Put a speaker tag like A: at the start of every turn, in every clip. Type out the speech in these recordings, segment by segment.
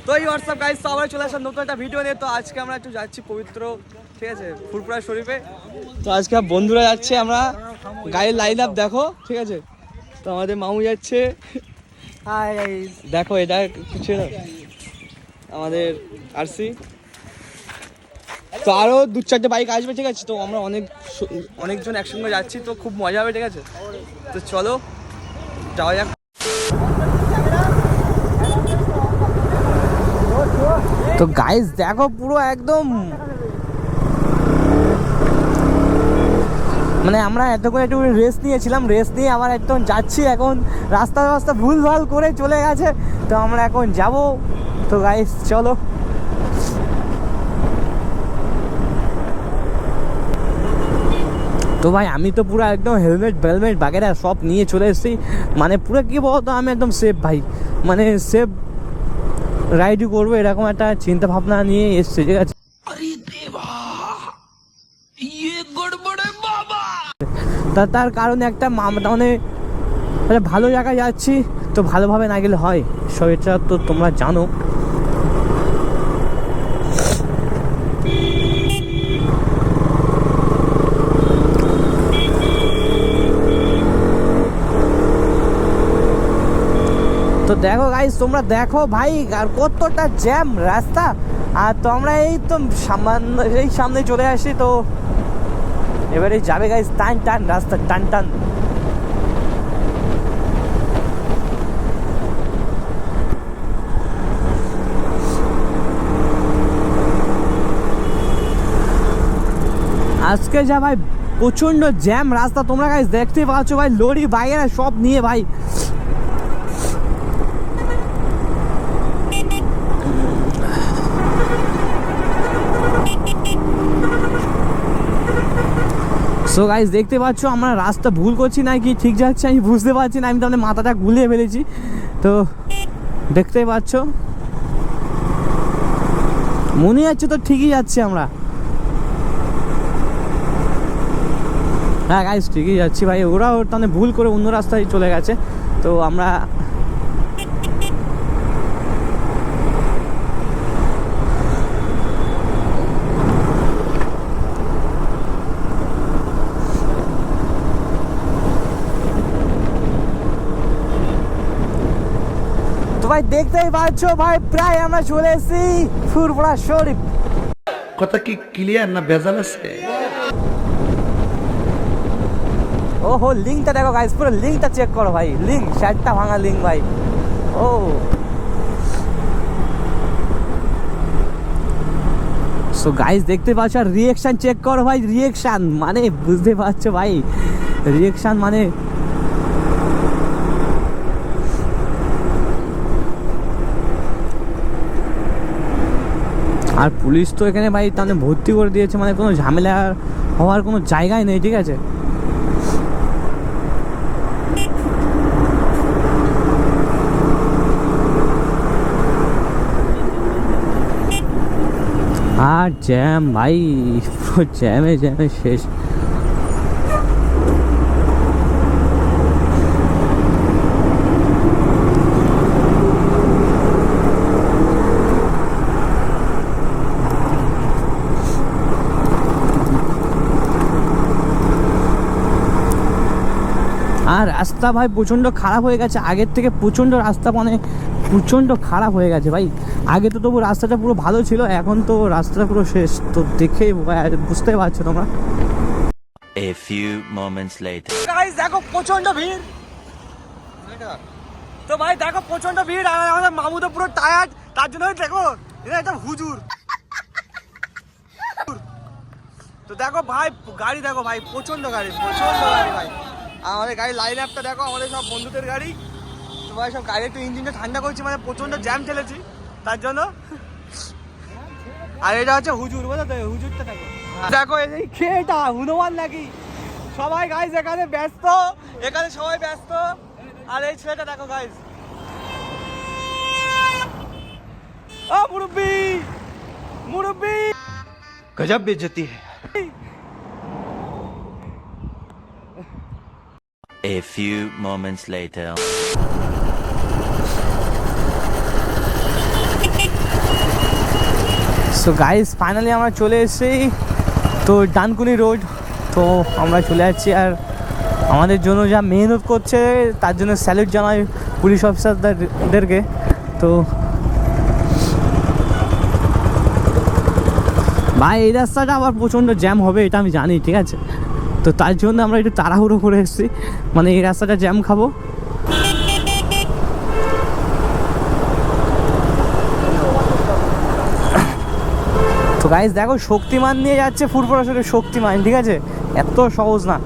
A: তো এই WhatsApp guys, তো আবার চলে আসার নতুন একটা ভিডিও নিয়ে। তো আজকে আমরা একটু যাচ্ছি পবিত্র, ঠিক আছে, ফুরফুরা শরীফে। তো আজকে বন্ধুরা যাচ্ছে, আমরা গাড়ির লাইন আপ দেখো, ঠিক আছে। তো আমাদের মামু যাচ্ছে, দেখো এটা কিছু আমাদের আরসি। তো আরও 2-4টে বাইক আসবে, ঠিক আছে। তো আমরা অনেকজন একসঙ্গে যাচ্ছি, তো খুব মজা হবে, ঠিক আছে। তো চলো যাওয়া যাক। তো গাইস দেখো পুরো একদম, মানে আমরা এতক্ষণ একটু রেস্ট নিয়েছিলাম, রেস্ট নিয়ে আবার একদম যাচ্ছি। এখন রাস্তা ভুলভাল করে চলে গেছে, তো আমরা এখন যাব। তো গাইস চলো। তো ভাই আমি তো পুরো একদম হেলমেট বাগেরা সব নিয়ে চলে এসেছি, মানে পুরো কি বলতো আমি একদম সেফ ভাই, মানে সেফ রাইডই করবো এরকম একটা চিন্তা ভাবনা নিয়ে এসছি, ঠিক আছে। তার কারণ একটা মানে ভালো জায়গায় যাচ্ছি, তো ভালোভাবে না গেলে হয়, শরীরটা তো তোমরা জানো। তো দেখো গাইস, তোমরা দেখো ভাই আর কতটা জ্যাম রাস্তা। আর তো আমরা এই তো সামনে চলে আসি। তো এবারে যাবে গাইস টান রাস্তা টান। আজকে যা ভাই প্রচন্ড জ্যাম রাস্তা, তোমরা গাইস দেখতে পাচ্ছ ভাই, লরি বাইরে সব নিয়ে ভাই। সো গাইস দেখতে পাচ্ছ আমরা রাস্তা ভুল করছি না কি ঠিক যাচ্ছে আমি বুঝতে পারছি না, আমি তাহলে মাথাটা গুলিয়ে ফেলেছি। তো দেখতেই পাচ্ছ মনে যাচ্ছে তো ঠিকই যাচ্ছি আমরা। হ্যাঁ গাইস ঠিকই যাচ্ছি ভাই, ওরাও তাহলে ভুল করে অন্য রাস্তায় চলে গেছে। তো আমরা ভাই দেখতেই পাচ্ছ ভাই, প্রায় আমরা চলে এসেছি ফুরফুরা শরীফ।
B: কথা কি ক্লিয়ার না ভেজাল আছে?
A: ওহো লিঙ্কটা দেখো গাইস, পুরো লিঙ্কটা চেক করো ভাই, লিঙ্ক শার্টটা ভাঙা লিঙ্ক ভাই। ও সো গাইস দেখতে পাচ্ছ, আর রিয়েকশন চেক করো ভাই, রিয়েকশন মানে বুঝতে পারছো ভাই, রিয়েকশন মানে আর পুলিশ তো এখানে ভাই তাহলে ভর্তি করে দিয়েছে, মানে কোনো ঝামেলা হওয়ার কোনো জায়গায় নেই, ঠিক আছে। আর জ্যাম ভাই, পুরো জ্যামে শেষ। আর রাস্তা ভাই প্রচণ্ড খারাপ হয়ে গেছে আগের থেকে, প্রচণ্ড রাস্তা মানে প্রচণ্ড খারাপ হয়ে গেছে ভাই। আগে তো তবু রাস্তাটা পুরো ভালো ছিল, এখন তো রাস্তাটা পুরো শেষ। তো দেখেই বুঝতে পারছো তোমরা।
C: A few moments later.
A: Guys দেখো প্রচণ্ড ভিড়, তো ভাই দেখো প্রচণ্ড ভিড়, আর আমাদের মামু তো পুরো টায়ার্ড, তার জন্য দেখো এটা একটা হুজুর। তো দেখো ভাই গাড়ি দেখো ভাই, প্রচণ্ড গাড়ি ভাই। আমাদের গাড়ির লাইন আপটা দেখো, আমাদের সব বন্ধুদের গাড়ি। তো ভাই সব গাড়ি একটু ইঞ্জিনটা ঠান্ডা করছি, মানে প্রচণ্ড জ্যাম ঠেলেছি তার জন্য। আর এটা হচ্ছে হুজুর, বুঝলো তো, হুজুরটা দেখো দেখো এই খেয়েটা হনুমান নাকি, সবাই গাইজ এখানে ব্যস্ত, এখানে সবাই ব্যস্ত। আর এই ছেলেটা দেখো গাইজ, ও মুরব্বি
B: गजब बेइज्जती है।
C: A few moments later.
A: So guys finally আমরা চলে এসেছি তো ডানকুনি রোড। তো আমরা চলে যাচ্ছি, আর আমাদের জন্য যা মেহনত করছে তার জন্য স্যালুট জানাই পুলিশ অফিসারদেরকে। তো ভাই এই রাস্তাটা আবার প্রচণ্ড জ্যাম হবে এটা আমি জানি, ঠিক আছে? তো তার জন্য আমরা একটু তাড়াহুড়ো করে এসেছি, মানে এই রাস্তাটা জ্যাম খাবো। তো গাইস দেখো শক্তিমান নিয়ে যাচ্ছে ফুরফুরা শরীর, শক্তিমান, ঠিক আছে? এত সহজ না।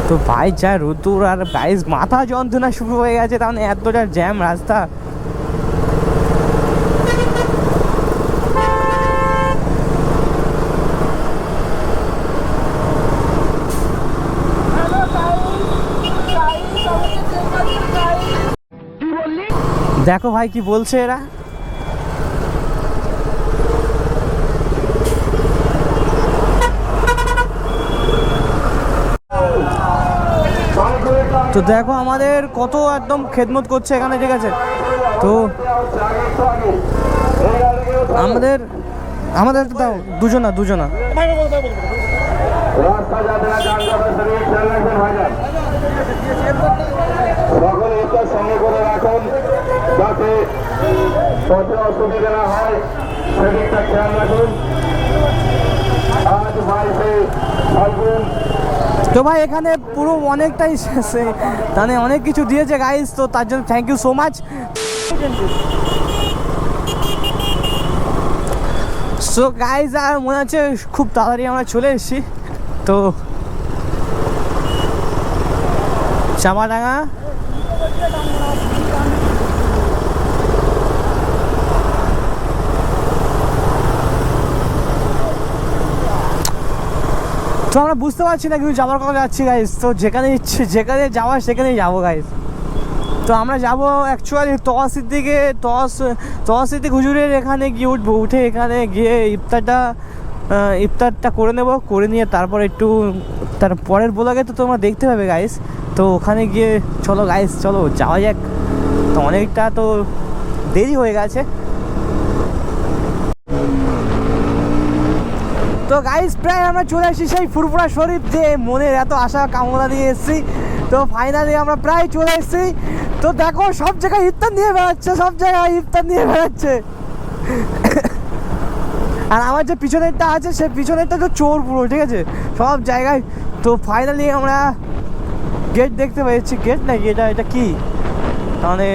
A: তো ভাই যা রোদ্দুর, আর গাইস মাথা যন্ত্রণা শুরু হয়ে গেছে, তার মানে এতটা জ্যাম রাস্তা। দেখো ভাই কি বলছে এরা। তো দেখো আমাদের কত একদম খেদমত করছে এখানে, ঠিক আছে? তো আমাদের আমাদের দাও দুজনা
D: সকলে সঙ্গে করে রাখুন যাতে পথে অসুবিধা না হয়, সেদিকটা খেয়াল রাখুন। আজ 22শে ফাল্গুন।
A: তো ভাই এখানে পুরো অনেকটাই মানে অনেক কিছু দিয়েছে গাইস, তো তার জন্য thank you so much. So guys আর মনে হচ্ছে খুব তাড়াতাড়ি আমরা চলে এসেছি। তো চামাডাঙ্গা তো আমরা বুঝতে পারছি না কিন্তু যাওয়ার কথা যাচ্ছি গাইস। তো যেখানে ইচ্ছে যেখানে যাওয়ার সেখানেই যাবো গাইস। তো আমরা যাবো অ্যাকচুয়ালি তহসির দিকে, তহসিদ্দিক হুজুরের এখানে গিয়ে উঠবো, উঠে এখানে গিয়ে ইফতারটা করে নেব, করে নিয়ে তারপর একটু তার পরের ব্লগে তো তোমরা দেখতে পাবে গাইস। তো ওখানে গিয়ে চলো গাইস, চলো যাওয়া যাক। তো অনেকটা তো দেরি হয়ে গেছে। তো গাইস প্রায় আমরা চলে আসি সেই ফুরফুরা শরীফ, যে মনের এত আশা কামনা নিয়ে এসেছি। তো ফাইনালি আমরা প্রায় চলে এসেছি। তো দেখো সব জায়গায় ইফতার নিয়ে বেড়াচ্ছে, সব জায়গায় ইফতার নিয়ে বেড়াচ্ছে। আর আমার যে পিছনেরটা আছে সে পিছনেরটা তো চোর পুরো, ঠিক আছে? সব জায়গায়। তো ফাইনালি আমরা গেট দেখতে পেয়েছি, গেট নাকি এটা কি, মানে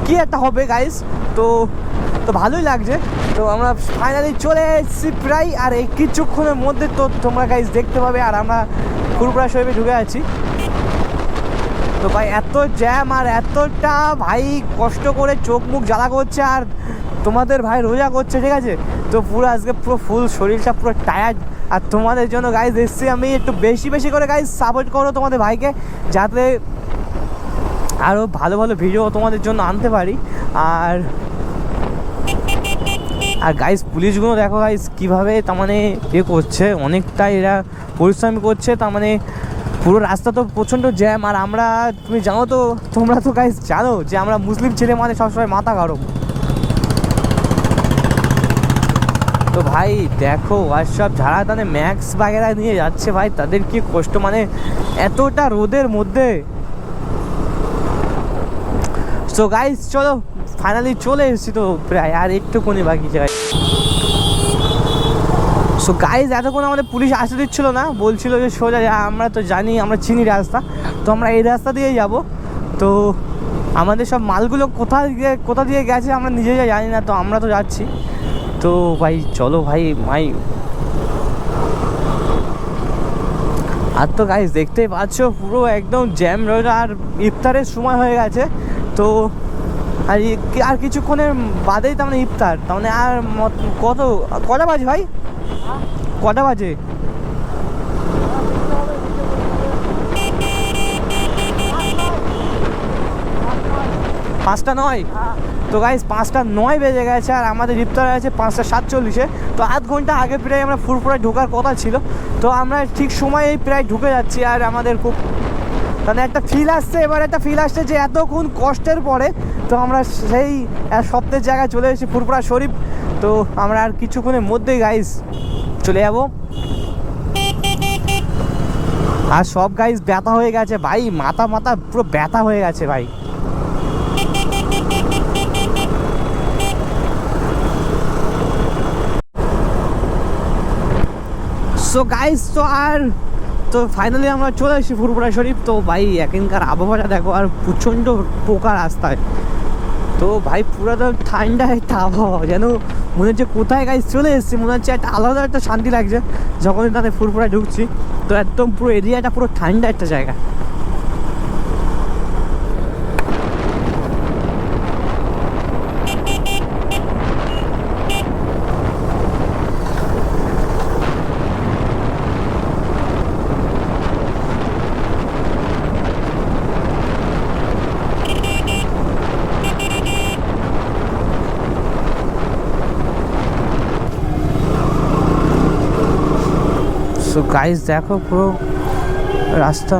A: কি একটা হবে গাইস। তো ভালোই লাগছে। তো আমরা ফাইনালি চলে এসেছি প্রায়, আর এই কিছুক্ষণের মধ্যে তো তোমরা গাইস দেখতে পাবে। আর আমরা ফুরফুরা শরীফে ঢুকে আছি। তো ভাই এত জ্যাম আর এতটা ভাই কষ্ট করে চোখ মুখ জ্বালা করছে, আর তোমাদের ভাই রোজা করছে, ঠিক আছে? তো পুরো আজকে পুরো ফুল শরীরটা পুরো টায়ার্ড। আর তোমাদের জন্য গাইস এসছি আমি, একটু বেশি করে গাইস সাপোর্ট করো তোমাদের ভাইকে, যাতে আরও ভালো ভিডিও তোমাদের জন্য আনতে পারি। আর গাইস পুলিশগুলো দেখো গাইস কীভাবে তার মানে করছে, অনেকটাই এরা পরিশ্রম করছে। তার মানে পুরো রাস্তা তো প্রচণ্ড জ্যাম। আর আমরা, তুমি জানো তো, তোমরা তো গাইস জানো যে আমরা মুসলিম ছেলে মানে সবসময় মাথা গরম। তো ভাই দেখো আর সব যারা তাদের ম্যাক্স বাগেরা নিয়ে যাচ্ছে ভাই, তাদের কি কষ্ট, মানে এতটা রোদের মধ্যে। সো গাইস চলো ফাইনালি চলে এসেছি তো প্রায়, আর একটুখানি বাকি জায়গায়। সো গাইস এতক্ষণ আমাদের পুলিশ আসতে দিচ্ছিল না, বলছিল যে সোজা আমরা তো জানি, আমরা চিনি রাস্তা, তো আমরা এই রাস্তা দিয়েই যাব। তো আমাদের সব মালগুলো কোথা দিয়ে গেছে আমরা নিজেরাই জানি না, তো আমরা তো যাচ্ছি। তো ভাই চলো ভাই আর তো গাইস দেখতেই পাচ্ছ পুরো একদম জ্যাম রয়েছে, আর ইফতারের সময় হয়ে গেছে। তো আর কিছুক্ষণের বাদেই তার মানে ইফতার, তার মানে আর কটা বাজে ভাই, কটা বাজে? 5টা 9। তো তো গাইস 5:09 বেজে গেছে আর আমাদের ইফতার আছে 5:47-এ। তো আধ ঘন্টা আগে প্রায় আমরা ফুরফুরায় ঢোকার কথা ছিল, তো আমরা ঠিক সময়েই প্রায় ঢুকে যাচ্ছি। আর আমাদের খুব মানে একটা ফিল আসছে, এবার একটা ফিল আসছে যে এতক্ষণ কষ্টের পরে তো আমরা সেই স্বপ্নের জায়গায় চলে এসেছি ফুরফুরা শরীফ। তো আমরা আর কিছুক্ষণের মধ্যেই গাইস চলে যাবো। আর সব গাইস ব্যথা হয়ে গেছে ভাই, মাথা পুরো ব্যথা হয়ে গেছে ভাই। সো গাইস তো ফাইনালি আমরা চলে এসেছি ফুরফুরা শরীফ। তো ভাই এখানকার আবহাওয়াটা দেখো, আর প্রচণ্ড পোকা রাস্তায়। তো ভাই পুরো তো ঠান্ডা একটা আবহাওয়া, যেন মনে হচ্ছে কোথায় গাইস চলে এসেছি, মনে হচ্ছে একটা আলাদা একটা শান্তি লাগছে যখনই তাদের ফুরফুরায় ঢুকছি। তো একদম পুরো এরিয়াটা পুরো ঠান্ডা একটা জায়গা। তো গাইস দেখো পুরো রাস্তা,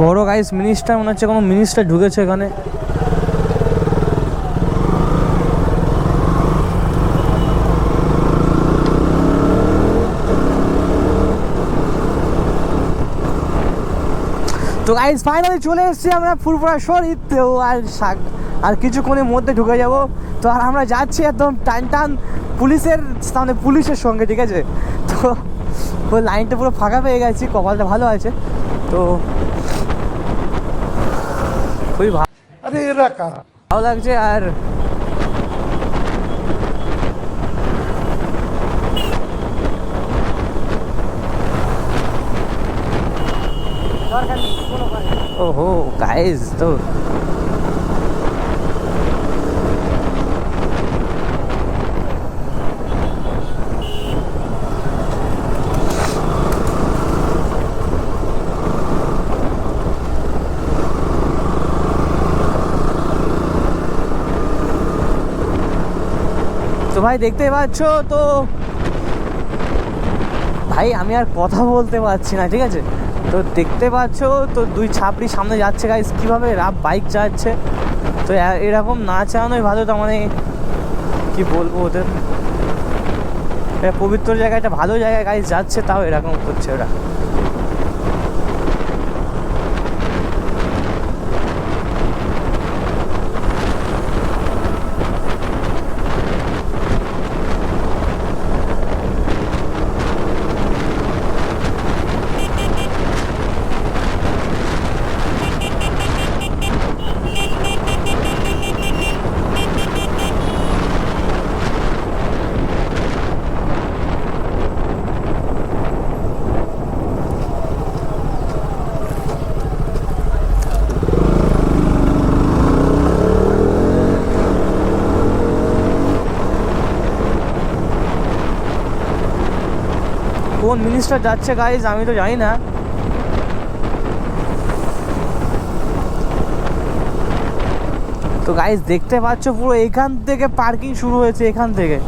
A: বড় গাইস মিনিস্টার, মনে হচ্ছে কোনো মিনিস্টার ঢুকেছে এখানে। তো গাইস ফাইনালি চলে এসেছি আমরা ফুরফুরা শরীফ। তো আর কিছুক্ষণের মধ্যে ঢুকে যাব। তো আর আমরা যাচ্ছি একদম টান পুলিশের সামনে, পুলিশের সঙ্গে, ঠিক আছে। তো ওই লাইনটা পুরো ফাঁকা পেয়ে গেছি, কপালটা ভালো আছে। তো খুবই ভালো লাগছে। আর ওহো গাইস, তো ভাই দেখতেই পাচ্ছ। তো ভাই আমি আর কথা বলতে পারছি না, ঠিক আছে। তো দেখতে পাচ্ছ তো দুই ছাপড়ি সামনে যাচ্ছে গাইস, কীভাবে রাফ বাইক চালাচ্ছে। তো এরকম না চালানোই ভালো। তো মানে কি বলবো, ওদের পবিত্র জায়গায়, একটা ভালো জায়গায় গাইস যাচ্ছে, তাও এরকম করছে ওরা। কোন মিনিস্টার যাচ্ছে গাইজ আমি তো জানি না। তো গাইজ দেখতে পাচ্ছ পুরো এখান থেকে পার্কিং শুরু হয়েছে, এখান থেকে।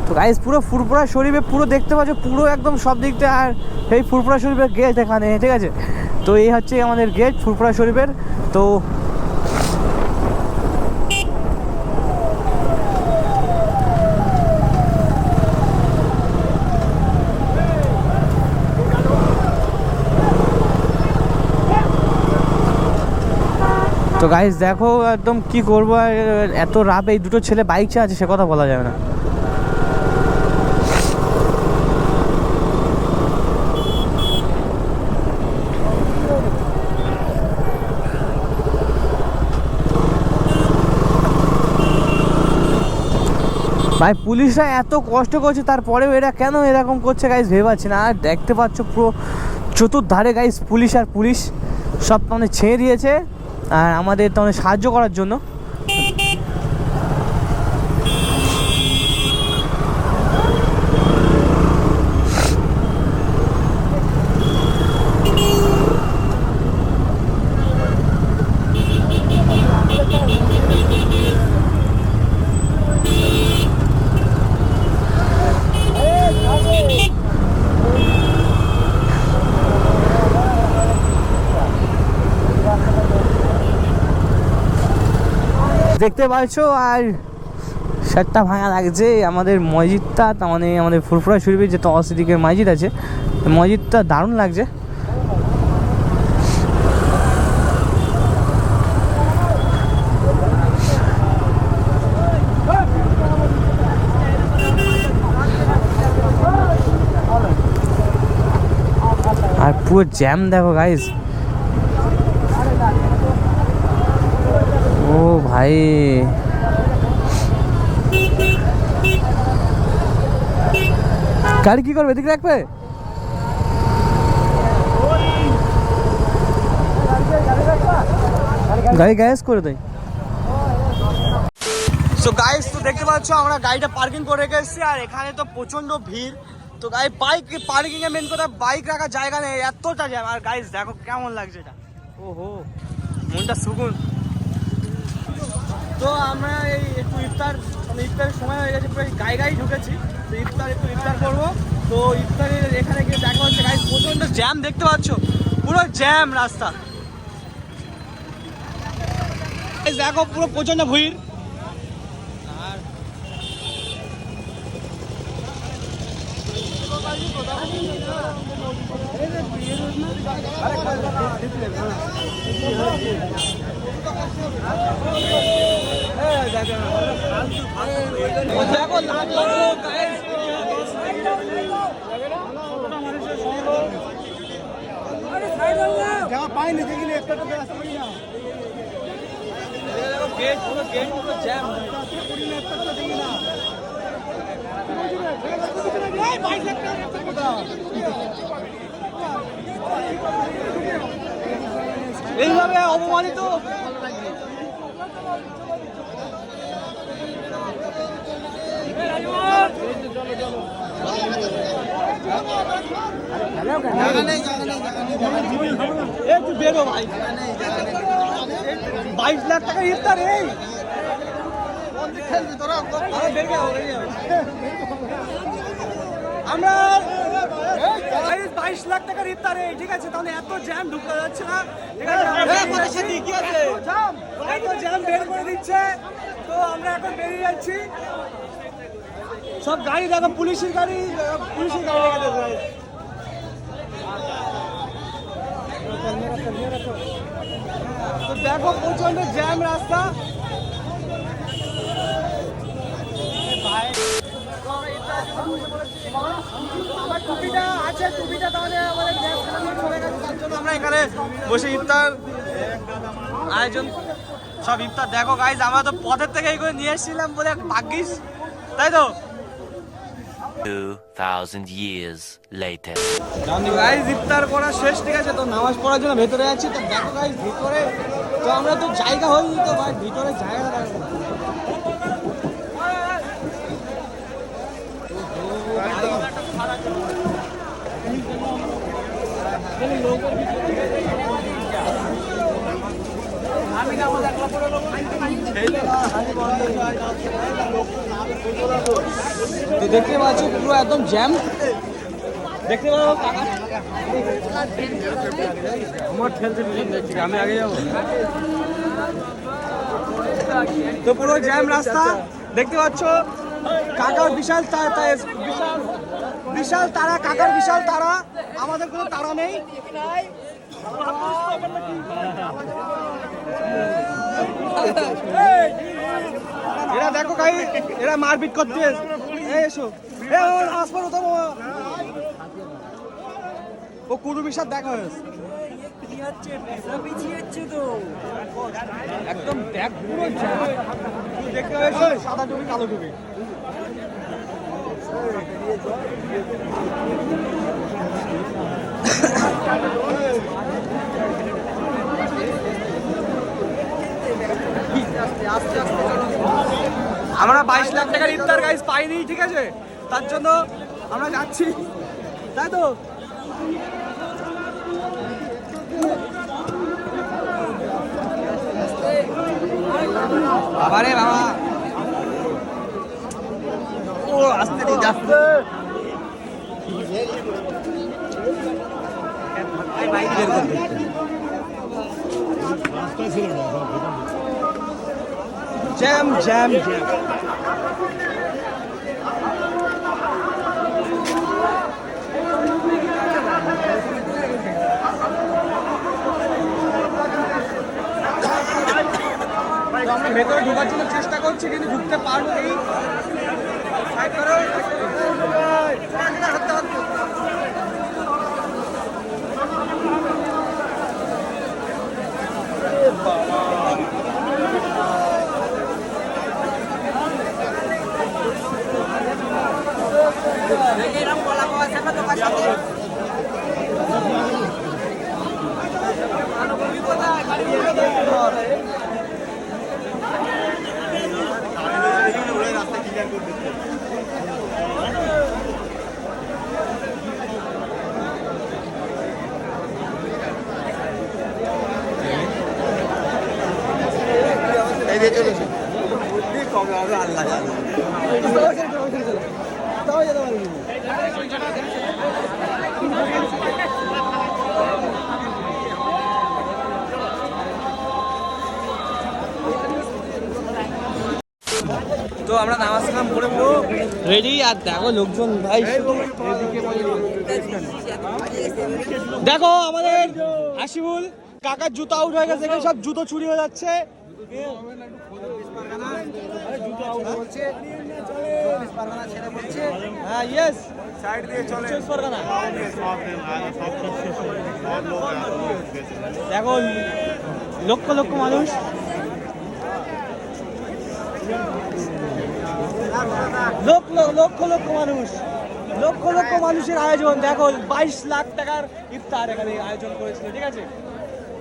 A: তো গাইজ পুরো ফুরফুরা শরীফে পুরো দেখতে পাচ্ছ, পুরো একদম সব দিক থেকে। আর এই ফুরফুরা শরীফের গেট এখানে, ঠিক আছে। তো এই হচ্ছে আমাদের গেট ফুরফুরা শরীফের। তো তো গাইস দেখো একদম কি করবো, এত রাত, এই দুটো ছেলে বাইক চালাচ্ছে, সে কথা বলা যাবে না। ভাই পুলিশরা এত কষ্ট করছে, তারপরেও এরা কেন এরকম করছে গাইস ভেবে পাচ্ছি না। আর দেখতে পাচ্ছ পুরো চতুর্ধারে গাইস পুলিশ, আর পুলিশ সব মানে ছেড়ে দিয়েছে আর আমাদের তো সাহায্য করার জন্য। দেখতে পাচ্ছো আর শার্টটা ভাঙা লাগছে। আমাদের মসজিদটা তার মানে আমাদের ফুরফুরা শরীফের যে তহসিদিকের মসজিদ আছে, মসজিদটা দারুণ লাগছে। আর পুরো জ্যাম দেখো গাইস। ও ভাই গাড়ি কি করবে, এদিকে রাখবে? গাড়ি গ্যাস করে দেয়। সো গাইস, তো দেখতে পাচ্ছ আমরা গাড়িটা পার্কিং করে রেখে এসেছি আর এখানে তো প্রচন্ড ভিড়। তো গাড়ি বাইক পার্কিং এ মেন কথা, বাইক রাখার জায়গা নেই, এতটা জ্যাম। আর গাইস দেখো কেমন লাগছে এটা, ওহো মনটা সুকুন। তো আমরা এই একটু ইফতারের সময় হয়ে গেছে, পুরো গায়ে ঢুকেছি। তো ইফতার করবো। তো ইফতারের এখানে গিয়ে দেখা হচ্ছে গাইস প্রচন্ড জ্যাম, দেখতে পাচ্ছ পুরো জ্যাম রাস্তা। দেখো পুরো প্রচন্ড ভিড়। দেখো পাইনি দেখিনি একটা গেট পুরো জ্যাম। এইভাবে অপমানিত একটু বেরো ভাই। 22 লাখ টাকা ইফতার, এই আমরা 22 লাখ টাকার ইফতার, ঠিক আছে? তাহলে এত জ্যাম ঢুকতে যাচ্ছে না, ঠিক আছে? এত জ্যাম বের করে দিচ্ছে। তো আমরা এখন বেরিয়ে যাচ্ছি। সব গাড়ি দেখো, পুলিশের গাড়ি রেখে দেবে। তো দেখো প্রচন্ড জ্যাম রাস্তা। আমার টুপিটা আছে, টুপিটা তাহলে আমাদের চলে গেছে, তার জন্য আমরা এখানে বসে ইফতার আয়োজন। সব ইফতার দেখো গাইজ, আমরা তো পথের থেকে এই করে নিয়ে এসেছিলাম বলে ভাগ্যিস, তাই তো?
C: 2000 years later.
A: গাইজ ইফতার করা শেষ, ঠিক আছে? তো নামাজ পড়ার জন্য ভেতরে যাচ্ছি। তো দেখো গাইজ ভিতরে তো আমরা তো জায়গা হয়নি, তো ভাই ভিতরে জায়গা দেখো। তো দেখতে পাচ্ছ পুরো একদম জ্যাম, দেখতে পাবো। আমার ঠেলতে দেখছি, আমি আগে যাবো। তো পুরো জ্যাম রাস্তা, দেখতে পাচ্ছ। কাকার বিশাল তারা, কাকার বিশাল তারা, আমাদের কোনো তারা নেই। এরা দেখো গাই, এরা মারপিট করতে এসো। ও কুরু বিশাল দেখা হয়েছে একদম, দেখ পুরো দেখতে হয়েছে সাদা টুপি কালো টুপি। আমরা 22 লাখ টাকার ইফতার গাইস পাইনি, ঠিক আছে? তার জন্য আমরা যাচ্ছি, তাই তো? বাবা রে বাবা, ও আস্তে দিকে যাচ্ছে। বাইক বের করবে, জ্যাম জ্যাম জ্যাম। তো আমরা ভেতরে ঢোকার জন্য চেষ্টা করছি কিন্তু ঢুকতে পারবো এই সাইড করো। তো আমরা নামাজ কালাম পড়ে পুরো রেডি। আর দেখো লোকজন ভাই, দেখো আমাদের হাসিবুল কাকার জুতো আউট হয়ে গেছে, সব জুতো চুরি হয়ে যাচ্ছে। হ্যাঁ ইয়েস, সাইড দিয়ে চলে দেখো লক্ষ লক্ষ মানুষ। লক্ষ লক্ষ মানুষ, লক্ষ লক্ষ মানুষের আয়োজন। দেখো 22 লাখ টাকার ইফতার এখানে আয়োজন করেছিল, ঠিক আছে।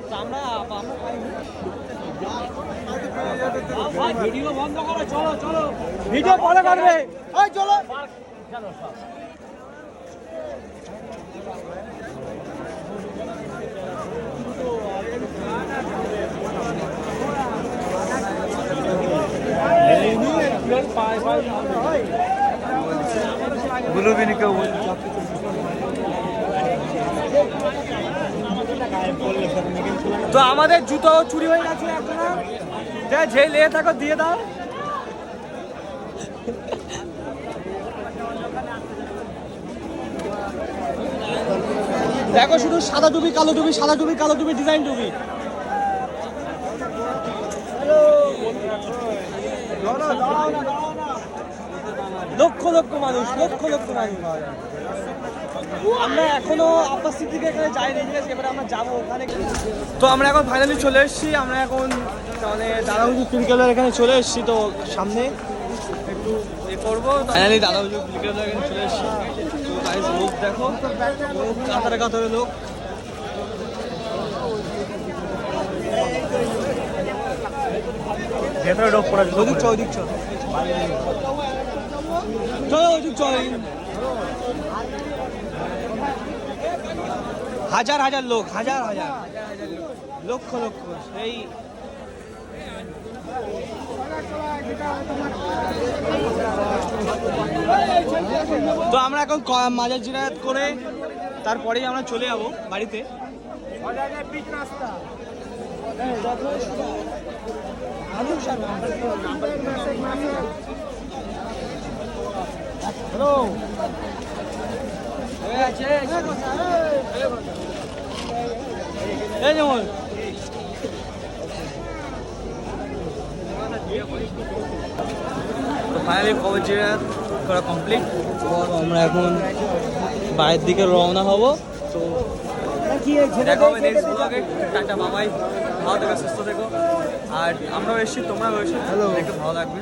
A: তো আমরা ভিডিও বন্ধ করো, চলো চলো, ভিডিও পরে করবে, ওই চলো। তো আমাদের জুতো চুরি হয়ে গেছে এখন, যে লেগে থাকো দিয়ে দাও। দেখো শুধু সাদা টুপি কালো টুপি, সাদা টুপি কালো টুপি, ডিজাইন টুপি। লক্ষ লক্ষ মানুষ, লক্ষ লক্ষ মানুষ। আমরা এখনো আব্বাস সিদ্দিক এখানে যাইনি, ঠিক আছে, এবারে আমরা যাবো ওখানে। তো আমরা এখন ফাইনালি চলে এসেছি, আমরা এখন মানে দাদাহুজুর ক্রিকেটার এখানে চলে এসেছি। তো সামনে একটু এ করবো, ফাইনালি দাদাহুজুর ক্রিকেটার এখানে চলে এসেছি। তো গাইস লোক দেখো, লোক কাতারে কাতারে লোক। ভেতরে ঢোক পড়া, ওদিক চল, ওদিক চল, চলো ওদিক চল। হাজার হাজার লোক, হাজার হাজার লক্ষ লক্ষ, সেই তো আমরা এখন মাজার জিরাত করে তারপরেই আমরা চলে যাবো বাড়িতে। যেমন ফাইনালি কবর জিয়ারত করা কমপ্লিট। আমরা এখন বাইরের দিকে রওনা হব। তো দেখা হবে নেক্সট ব্লগে। টাটা, বাবাই, ভালো থেকো, সুস্থ থেকো। আর আমরাও এসেছি, তোমরাও এসেছি, ভালো লাগবে।